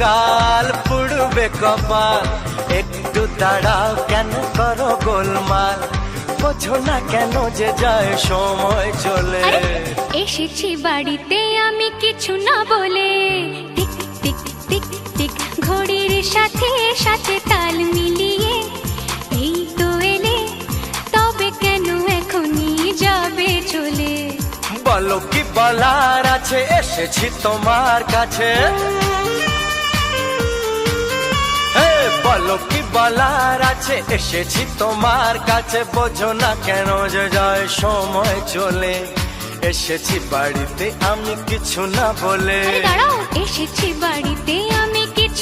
কাল পুড়বে কপাল, একটু দাঁড়াও কেন করো গোলমাল, বোঝো না কেন যে যায় সময় চলে। এসেছি বাড়িতে আমি কিছু না বলে, টিক টিক টিক টিক ঘড়ির সাথে সাথে তাল মিলিয়ে এই তো এলে, তবে কেন এখনই যাবে চলে? বলো কি বলার আছে, এসেছি তোমার কাছে। বলো কি বলার আছে, এসেছি তোমার কাছে, বোঝো না কেন যে যায় সময় চলে। এসেছি বাড়িতে আমি কিছু না বলে। দাঁড়াও, এসেছি বাড়িতে